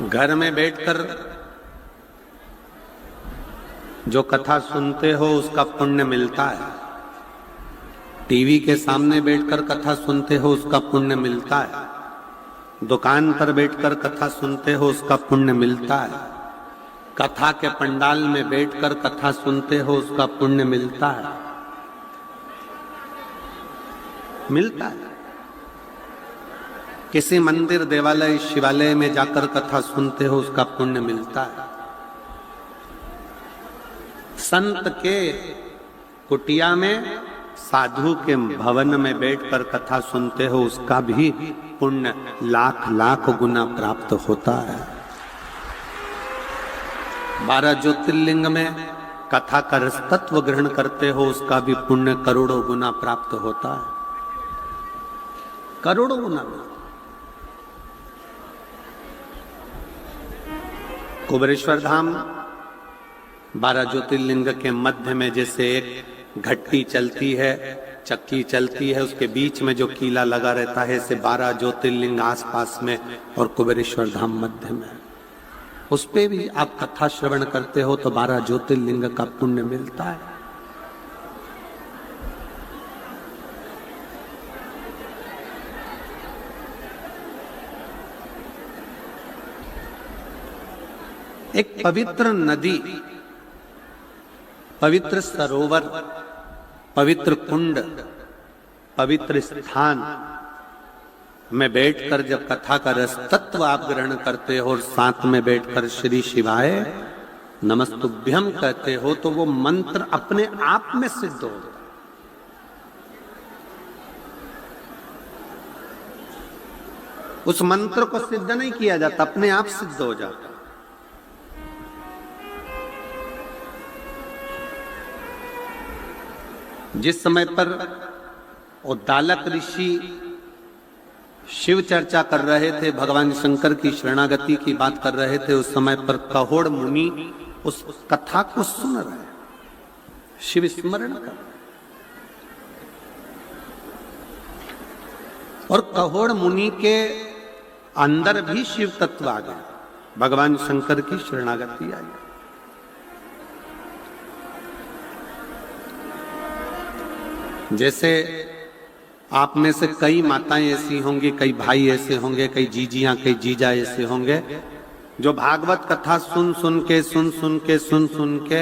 घर में बैठकर जो कथा सुनते हो उसका पुण्य मिलता है। टीवी के सामने बैठकर कथा सुनते हो उसका पुण्य मिलता है। दुकान पर बैठकर कथा सुनते हो उसका पुण्य मिलता है। कथा के पंडाल में बैठकर कथा सुनते हो उसका पुण्य मिलता है। मिलता है। किसी मंदिर, देवालय, शिवालय में जाकर कथा सुनते हो उसका पुण्य मिलता है। संत के कुटिया में, साधु के भवन में बैठकर कथा सुनते हो उसका भी पुण्य लाख लाख गुना प्राप्त होता है। 12 ज्योतिर्लिंग में कथा का रसतत्व ग्रहण करते हो उसका भी पुण्य करोड़ों गुना प्राप्त होता है। करोड़ों गुना। कुबेरेश्वर धाम 12 ज्योतिर्लिंग के मध्य में जैसे एक घट्टी चलती है, चक्की चलती है, उसके बीच में जो कीला लगा रहता है, ऐसे 12 ज्योतिर्लिंग आसपास में और कुबेरेश्वर धाम मध्य में। उस पे भी आप कथा श्रवण करते हो तो 12 ज्योतिर्लिंग का पुण्य मिलता है। एक पवित्र नदी, पवित्र सरोवर, पवित्र कुंड, पवित्र स्थान में बैठकर जब कथा का रस तत्व आप ग्रहण करते हो और साथ में बैठकर श्री शिवाय नमस्तुभ्यम कहते हो तो वो मंत्र अपने आप में सिद्ध होता है। उस मंत्र को सिद्ध नहीं किया जाता, अपने आप सिद्ध हो जाता। जिस समय पर उद्दालक ऋषि शिव चर्चा कर रहे थे, भगवान शंकर की शरणागति की बात कर रहे थे, उस समय पर कहोड़ मुनि उस कथा को सुन रहे, शिव स्मरण कर। और कहोड़ मुनि के अंदर भी शिव तत्व आ गया, भगवान शंकर की शरणागति आई। जैसे आप में से कई माताएं ऐसी होंगी, कई भाई ऐसे होंगे, कई जीजियां, कई जीजा ऐसे होंगे जो भागवत कथा सुन सुन के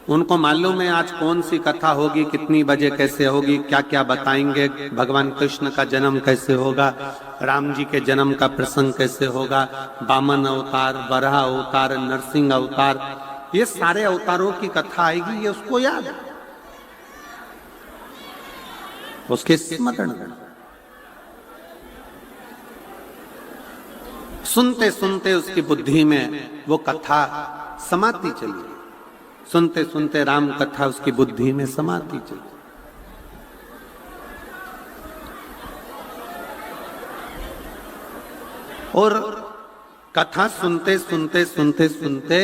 उनको मालूम है आज कौन सी कथा होगी, कितनी बजे कैसे होगी, क्या क्या बताएंगे, भगवान कृष्ण का जन्म कैसे होगा, राम जी के जन्म का प्रसंग कैसे होगा, वामन अवतार, वराह अवतार, नरसिंह अवतार, ये सारे अवतारों की कथा आएगी, ये उसको याद है, उसके स्मरण। सुनते सुनते उसकी बुद्धि में वो कथा समाती चली, सुनते सुनते राम कथा उसकी बुद्धि में समाती चली। और कथा सुनते सुनते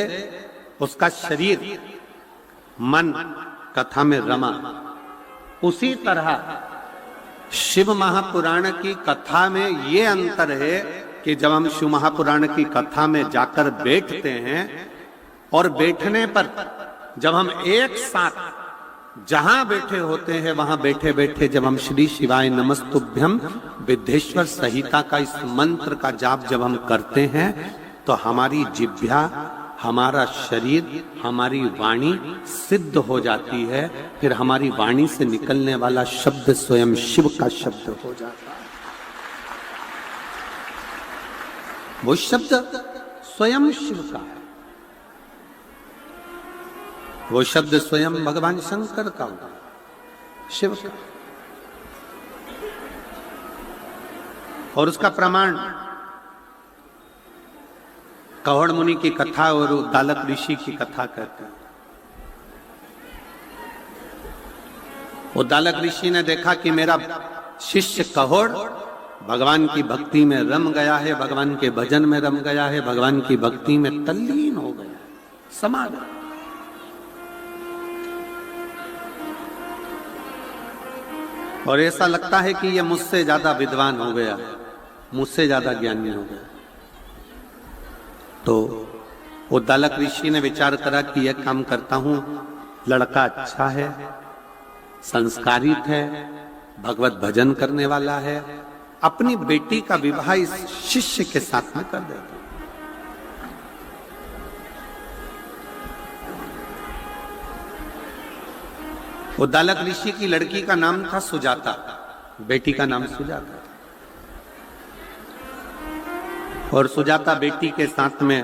उसका शरीर, मन कथा में रमा। उसी तरह शिव महापुराण की कथा में ये अंतर है कि जब हम शिव महापुराण की कथा में जाकर बैठते हैं और बैठने पर जब हम एक साथ जहां बैठे होते हैं वहां बैठे बैठे जब हम श्री शिवाय नमस्तुभ्यम विद्येश्वर संहिता का इस मंत्र का जाप जब हम करते हैं तो हमारी जिह्वा, हमारा शरीर, हमारी वाणी सिद्ध हो जाती है। फिर हमारी वाणी से निकलने वाला शब्द स्वयं शिव का शब्द हो जाता है। वो शब्द स्वयं शिव का है, वो शब्द स्वयं भगवान शंकर का होगा, शिव का। और उसका प्रमाण कहोड़ मुनि की कथा और उद्दालक ऋषि की कथा कहते हैं। उद्दालक ऋषि ने देखा कि मेरा शिष्य कहोड़ भगवान की भक्ति में रम गया है, भगवान के भजन में रम गया है, भगवान की भक्ति में तल्लीन हो गया, समा गया। और ऐसा लगता है कि ये मुझसे ज्यादा विद्वान हो गया, मुझसे ज्यादा ज्ञानी हो गया। तो उद्दालक ऋषि ने विचार करा कि यह काम करता हूं, लड़का अच्छा है, संस्कारित है, भगवत भजन करने वाला है, अपनी बेटी का विवाह इस शिष्य के साथ में कर देता। उद्दालक ऋषि की लड़की का नाम था सुजाता, बेटी का नाम सुजाता था। और सुजाता बेटी के साथ में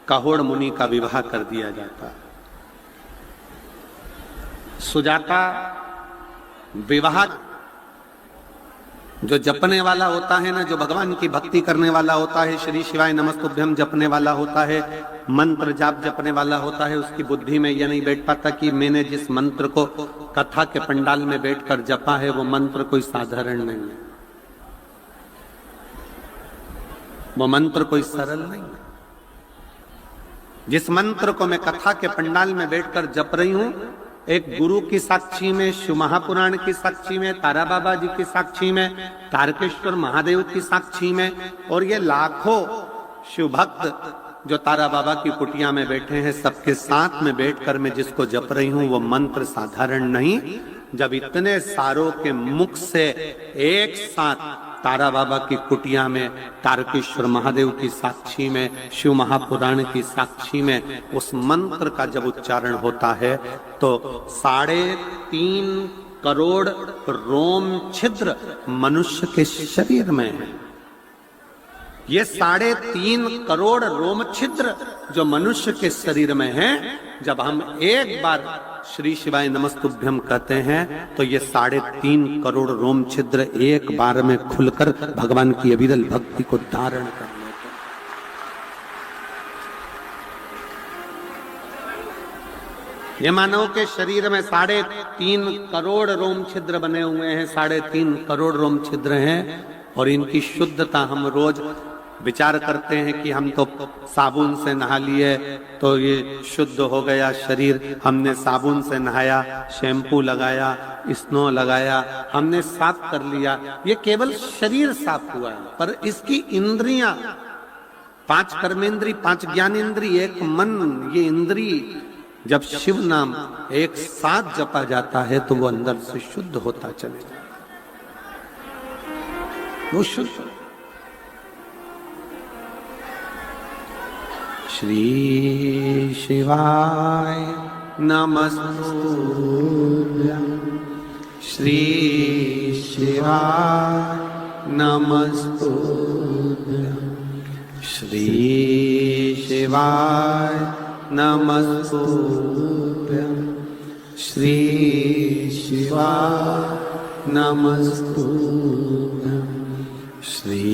काहोड़ मुनि का विवाह कर दिया जाता। सुजाता विवाह जो जपने वाला होता है ना, जो भगवान की भक्ति करने वाला होता है, श्री शिवाय नमस्तुभ्यम जपने वाला होता है, मंत्र जाप जपने वाला होता है, उसकी बुद्धि में यह नहीं बैठ पाता कि मैंने जिस मंत्र को कथा के पंडाल में बैठकर जपा है वो मंत्र कोई साधारण नहीं है, वो मंत्र कोई सरल नहीं है। जिस मंत्र को मैं कथा के पंडाल में बैठकर जप रही हूं, एक गुरु की साक्षी में, शिव महापुराण की साक्षी में, तारा बाबा जी की साक्षी में, तारकेश्वर महादेव की साक्षी में, और ये लाखों शिव भक्त जो तारा बाबा की कुटिया में बैठे हैं, सबके साथ में बैठकर मैं जिसको जप रही हूं वो मंत्र साधारण नहीं। जब इतने सारों के मुख से एक साथ तारा बाबा की कुटिया में, तारकेश्वर महादेव की साक्षी में, शिव महापुराण की साक्षी में उस मंत्र का जब उच्चारण होता है तो 3.5 करोड़ रोम छिद्र मनुष्य के शरीर में है। ये 3.5 करोड़ रोम छिद्र जो मनुष्य के शरीर में है, जब हम एक बार श्री शिवाय नमस्तुभ्यम कहते हैं तो ये 3.5 करोड़ रोम छिद्र एक बार में खुलकर भगवान की अविरल भक्ति को धारण कर लेते हैं। ये मानव के शरीर में 3.5 करोड़ रोम छिद्र बने हुए हैं, 3.5 करोड़ रोम छिद्र हैं, और इनकी शुद्धता हम रोज विचार करते हैं कि हम तो साबुन से नहा लिए तो ये शुद्ध हो गया शरीर, हमने साबुन से नहाया, शैम्पू लगाया, स्नो लगाया, हमने साफ कर लिया, ये केवल शरीर साफ हुआ है। पर इसकी इंद्रियां, 5 कर्मेंद्री, 5 ज्ञानेंद्री, एक मन, ये इंद्री जब शिव नाम एक साथ जपा जाता है तो वो अंदर से शुद्ध होता चले जाता, वो शुद्ध। श्री शिवाय नमस्तुभ्यं, श्री शिवाय नमस्तुभ्यं, श्री शिवाय नमस्तुभ्यं, श्री शिवाय नमस्तुभ्यं, श्री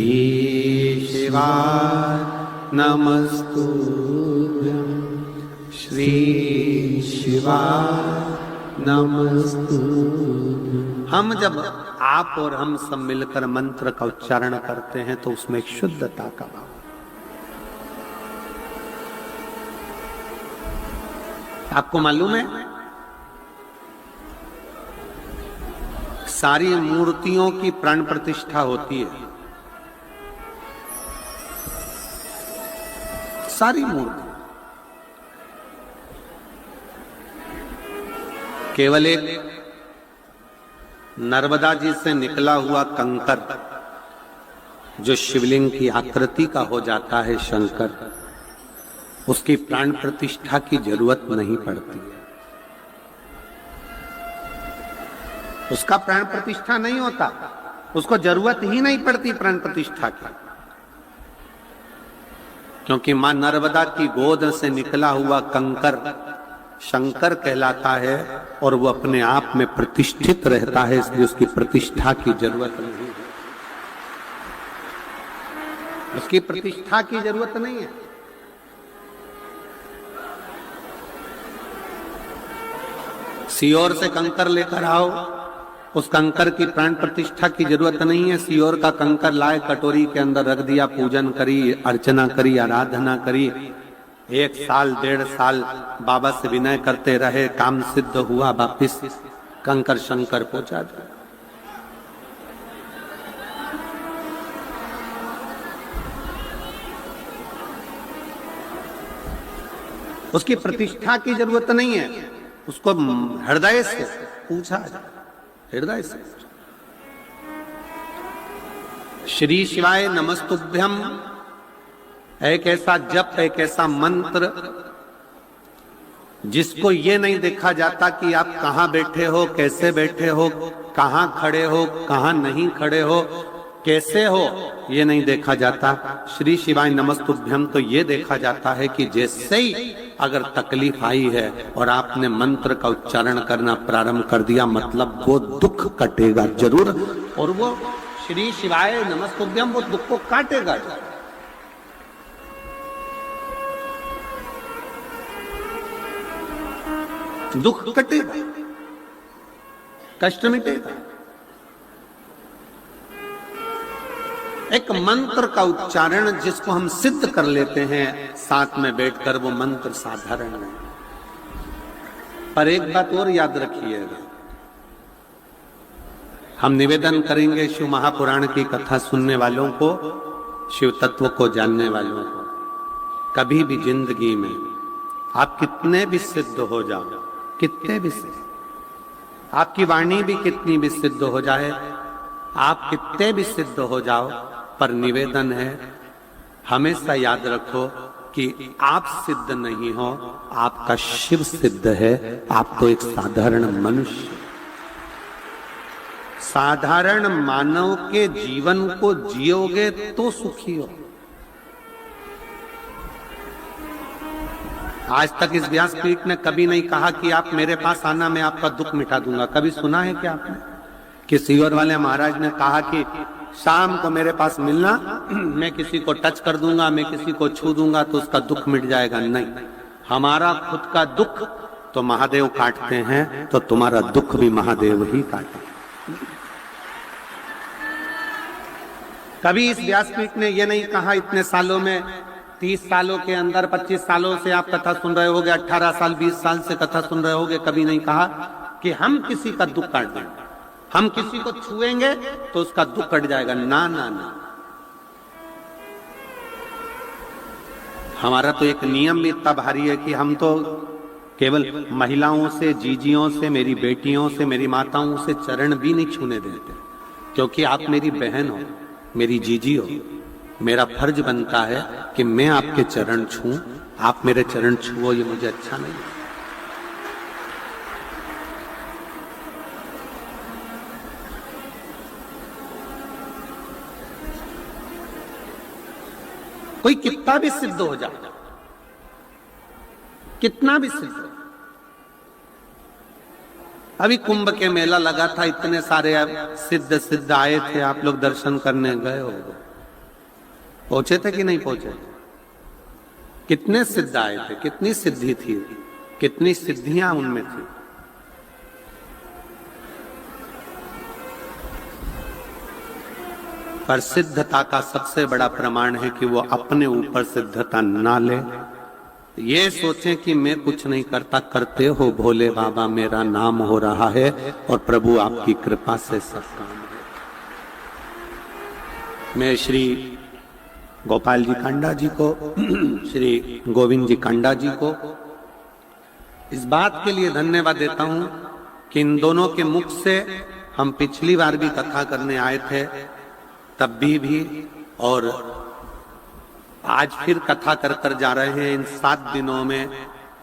शिवाय नमस्तुभ्यं, श्री शिवाय नमस्तुभ्यं। हम जब आप और हम सब मिलकर मंत्र का उच्चारण करते हैं तो उसमें एक शुद्धता का भाव। आपको मालूम है सारी मूर्तियों की प्राण प्रतिष्ठा होती है, सारी मूर्ति, केवल एक नर्मदा जी से निकला हुआ कंकर जो शिवलिंग की आकृति का हो जाता है शंकर, उसकी प्राण प्रतिष्ठा की जरूरत नहीं पड़ती है, उसका प्राण प्रतिष्ठा नहीं होता, उसको जरूरत ही नहीं पड़ती प्राण प्रतिष्ठा की, क्योंकि मां नर्मदा की गोद से निकला हुआ कंकर शंकर कहलाता है और वो अपने आप में प्रतिष्ठित रहता है, इसलिए उसकी प्रतिष्ठा की जरूरत नहीं है, उसकी प्रतिष्ठा की जरूरत नहीं है। सियोर से कंकर लेकर आओ, उस कंकर की प्राण प्रतिष्ठा की जरूरत नहीं है। सियोर का कंकर लाए, कटोरी के अंदर रख दिया, पूजन करी, अर्चना करी, आराधना करी, 1 साल 1.5 साल बाबा से विनय करते रहे, काम सिद्ध हुआ, वापिस कंकर शंकर पहुंचा दिया। उसकी प्रतिष्ठा की जरूरत नहीं है, उसको हृदय से पूछा जाए, हृदय से। श्री शिवाय नमस्तुभ्यम एक ऐसा जप, एक ऐसा मंत्र जिसको ये नहीं देखा जाता कि आप कहां बैठे हो, कैसे बैठे हो, कहां खड़े हो, कहां नहीं खड़े हो, कैसे हो, ये नहीं देखा जाता। श्री शिवाय नमस्तुभ्यम तो ये देखा जाता है कि जैसे ही अगर तकलीफ आई है और आपने मंत्र का उच्चारण करना प्रारंभ कर दिया, मतलब वो दुख कटेगा जरूर, और वो श्री शिवाय नमस्तुभ्यम वो दुख को काटेगा। दुख कटेगा, कष्ट मिटेगा। एक मंत्र का उच्चारण जिसको हम सिद्ध कर लेते हैं साथ में बैठकर, वो मंत्र साधारण है। पर एक बात और याद रखिएगा, हम निवेदन करेंगे शिव महापुराण की कथा सुनने वालों को, शिव तत्व को जानने वालों को, कभी भी जिंदगी में आप कितने भी सिद्ध हो जाओ, कितने भी सिद्ध, आपकी वाणी भी कितनी भी सिद्ध हो जाए, आप कितने भी सिद्ध हो जाओ, पर निवेदन है हमेशा याद रखो कि आप सिद्ध नहीं हो, आपका शिव सिद्ध है। आप तो एक साधारण मनुष्य, साधारण मानव के जीवन को जियोगे तो सुखी हो। आज तक इस व्यासपीठ ने कभी नहीं कहा कि आप मेरे पास आना, मैं आपका दुख मिटा दूंगा। कभी सुना है क्या आपने कि सीवर वाले महाराज ने कहा कि शाम को मेरे पास मिलना, मैं किसी को टच कर दूंगा, मैं किसी को छू दूंगा तो उसका दुख मिट जाएगा? नहीं, हमारा खुद का दुख तो महादेव काटते हैं, तो तुम्हारा दुख भी महादेव ही काटे। कभी इस व्यासपीठ ने यह नहीं कहा, इतने सालों में 30 सालों के अंदर 25 सालों से आप कथा सुन रहे होगे, 18 साल 20 साल से कथा सुन रहे होगे, कभी नहीं कहा कि हम किसी का दुख काट देंगे, हम किसी को छुएंगे तो उसका दुख कट जाएगा। ना ना ना, हमारा तो एक नियम भी इतना भारी है कि हम तो केवल महिलाओं से, जीजियों से, मेरी बेटियों से, मेरी माताओं से चरण भी नहीं छूने देते, क्योंकि आप मेरी बहन हो, मेरी जीजी हो। मेरा फर्ज बनता है कि मैं आपके चरण छूं, आप मेरे चरण छुओ, ये मुझे अच्छा नहीं। कोई कितना भी सिद्ध हो जाए, कितना भी सिद्ध। अभी कुंभ के मेला लगा था, इतने सारे सिद्ध सिद्ध आए थे, आप लोग दर्शन करने गए हो, पहुंचे थे कि नहीं पहुंचे? कितने सिद्ध आए थे, कितनी सिद्धि थी, कितनी सिद्धियां उनमें थी। पर सिद्धता का सबसे बड़ा प्रमाण है कि वो अपने ऊपर सिद्धता ना ले, ये सोचें कि मैं कुछ नहीं करता, करते हो भोले बाबा, मेरा नाम हो रहा है और प्रभु आपकी कृपा से सब काम है। मैं श्री गोपाल जी कांडा जी को, श्री गोविंद जी कांडा जी को इस बात के लिए धन्यवाद देता हूं कि इन दोनों के मुख से हम पिछली बार भी कथा करने आए थे, तब भी और आज फिर कथा कर कर जा रहे हैं। इन 7 दिनों में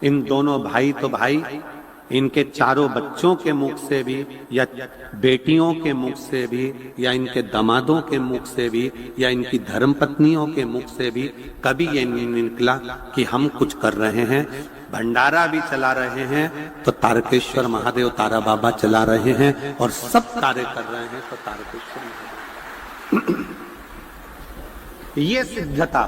इन दोनों भाई तो भाई, इनके चारों बच्चों के मुख से भी, या बेटियों के मुख से भी, या इनके दामादों के मुख से भी, या इनकी धर्मपत्नियों के मुख से भी कभी ये नहीं निकला कि हम कुछ कर रहे हैं। भंडारा भी चला रहे हैं तो तारकेश्वर महादेव, तारा बाबा चला रहे हैं, और सब कार्य कर रहे हैं तो तारकेश्वर महादेव। ये सिद्धता,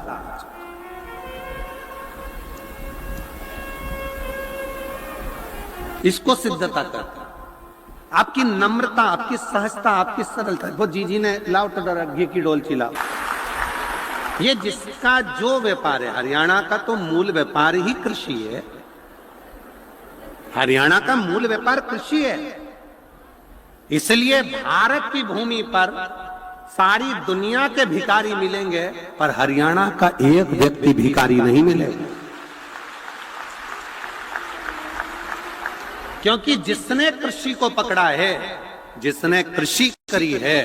इसको सिद्धता करता, आपकी नम्रता, आपकी सहजता, आपकी सरलता। वो जीजी ने लाओ तो घी की डोलची लाओ, ये जिसका जो व्यापार है, हरियाणा का तो मूल व्यापार ही कृषि है, हरियाणा का मूल व्यापार कृषि है। इसलिए भारत की भूमि पर सारी दुनिया के भिखारी मिलेंगे, पर हरियाणा का एक व्यक्ति भिखारी नहीं मिलेगा। क्योंकि जिसने कृषि को पकड़ा है, जिसने कृषि करी है,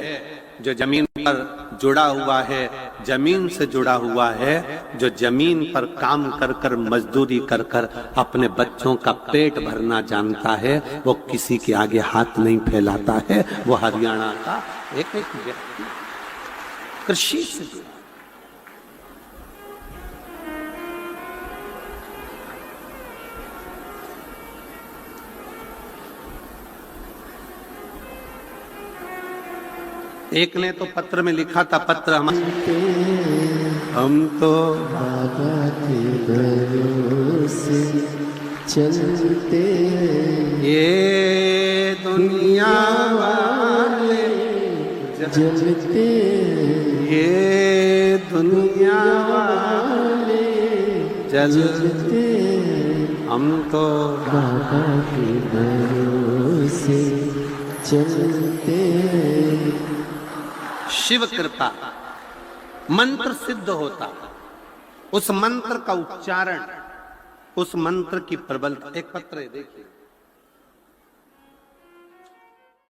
जो जमीन पर जुड़ा हुआ है, जमीन से जुड़ा हुआ है, जो जमीन पर काम कर कर मजदूरी कर कर अपने बच्चों का पेट भरना जानता है, वो किसी के आगे हाथ नहीं फैलाता है। वो हरियाणा का एक व्यक्ति कृषि से जुड़ा। एक ने तो पत्र में लिखा था, पत्र हम तो बाबा के भरोसे चलते, ये दुनिया वाले जलते, ये दुनिया वाले जलते, हम तो बाबा के भरोसे चलते। शिव कृपा मंत्र सिद्ध होता, उस मंत्र का उच्चारण, उस मंत्र की प्रबलता। एक पत्र है देखिए,